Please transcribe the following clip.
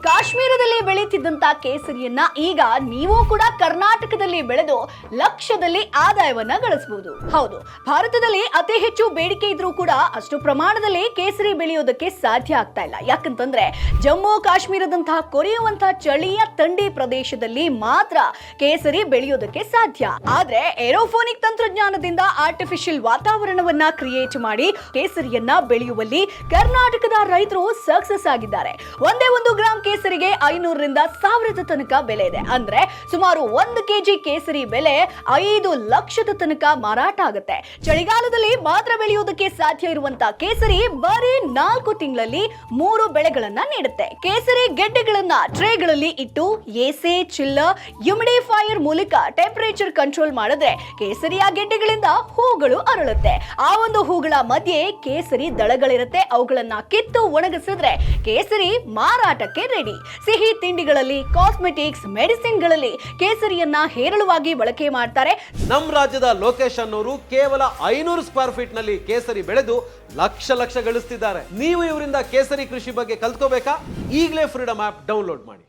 ಕಾಶ್ಮೀರದಲ್ಲಿ ಬೆಳೆಯುತ್ತಿದ್ದಂತ ಕೇಸರಿಯನ್ನ ಈಗ ನೀವು ಕೂಡ ಕರ್ನಾಟಕದಲ್ಲಿ ಬೆಳೆದು ಲಕ್ಷದಲ್ಲಿ ಆದಾಯವನ್ನ ಗಳಿಸಬಹುದು. ಹೌದು, ಭಾರತದಲ್ಲಿ ಅತಿ ಹೆಚ್ಚು ಬೇಡಿಕೆ ಇದ್ರೂ ಕೂಡ ಅಷ್ಟು ಪ್ರಮಾಣದಲ್ಲಿ ಕೇಸರಿ ಬೆಳೆಯೋದಕ್ಕೆ ಸಾಧ್ಯ ಆಗ್ತಾ ಇಲ್ಲ. ಯಾಕಂತಂದ್ರೆ ಜಮ್ಮು ಕಾಶ್ಮೀರದಂತಹ ಕೊರೆಯುವಂತಹ ಚಳಿಯ ಥಂಡಿ ಪ್ರದೇಶದಲ್ಲಿ ಮಾತ್ರ ಕೇಸರಿ ಬೆಳೆಯೋದಕ್ಕೆ ಸಾಧ್ಯ. ಆದ್ರೆ ಏರೋಫೋನಿಕ್ ತಂತ್ರಜ್ಞಾನದಿಂದ ಆರ್ಟಿಫಿಷಿಯಲ್ ವಾತಾವರಣವನ್ನ ಕ್ರಿಯೇಟ್ ಮಾಡಿ ಕೇಸರಿಯನ್ನ ಬೆಳೆಯುವಲ್ಲಿ ಕರ್ನಾಟಕದ ರೈತರು ಸಕ್ಸಸ್ ಆಗಿದ್ದಾರೆ. ಒಂದೇ ಒಂದು ಗ್ರಾಂ ಕೇಸರಿಗೆ 500 ರಿಂದ 1000 ತನಕ ಬೆಲೆ ಇದೆ. ಅಂದ್ರೆ ಸುಮಾರು 1 ಕೆಜಿ ಕೇಸರಿ ಬೆಲೆ 5 ಲಕ್ಷದ ತನಕ ಮಾರಾಟ ಆಗುತ್ತೆ. ಚಳಿಗಾಲದಲ್ಲಿ ಮಾತ್ರ ಬೆಳೆಯುವುದಕ್ಕೆ ಸಾಧ್ಯ ಇರುವಂತ ಕೇಸರಿ ಬರೀ 4 ತಿಂಗಳಲ್ಲಿ 3 ಬೆಳೆಗಳನ್ನ ನೀಡುತ್ತೆ. ಕೇಸರಿ ಗೆಡ್ಡೆಗಳನ್ನ ಟ್ರೇಗಳಲ್ಲಿ ಇಟ್ಟು ಎಸಿ, ಚಿಲ್ಲರ್, ಹ್ಯೂಮಿಡಿಫೈಯರ್ ಮೂಲಕ ಟೆಂಪರೇಚರ್ ಕಂಟ್ರೋಲ್ ಮಾಡಿದ್ರೆ ಕೇಸರಿಯ ಗೆಡ್ಡೆಗಳಿಂದ ಹೂಗಳು ಅರಳುತ್ತೆ. ಆ ಒಂದು ಹೂಗಳ ಮಧ್ಯೆ ಕೇಸರಿ ದಳಗಳಿರುತ್ತೆ. ಅವುಗಳನ್ನ ಕಿತ್ತು ಒಣಗಿಸಿದ್ರೆ ಕೇಸರಿ ಮಾರಾಟಕ್ಕೆ ರೆಡಿ. ಸಿಹಿ ತಿಂಡಿಗಳಲ್ಲಿ, ಕಾಸ್ಮೆಟಿಕ್ಸ್, ಮೆಡಿಸಿನ್ಗಳಲ್ಲಿ ಕೇಸರಿಯನ್ನ ಹೇರಳವಾಗಿ ಬಳಕೆ ಮಾಡ್ತಾರೆ. ನಮ್ಮ ರಾಜ್ಯದ ಲೋಕೇಶ್ ಅನ್ನೋರು ಕೇವಲ 500 ಸ್ಕ್ವೇರ್ ಫೀಟ್ ನಲ್ಲಿ ಕೇಸರಿ ಬೆಳೆದು ಲಕ್ಷ ಗಳಿಸ್ತಿದ್ದಾರೆ. ನೀವು ಇವರಿಂದ ಕೇಸರಿ ಕೃಷಿ ಬಗ್ಗೆ ಕಲ್ತ್ಕೋಬೇಕಾ? ಈಗಲೇ ಫ್ರೀಡಮ್ ಆಪ್ ಡೌನ್ಲೋಡ್ ಮಾಡಿ.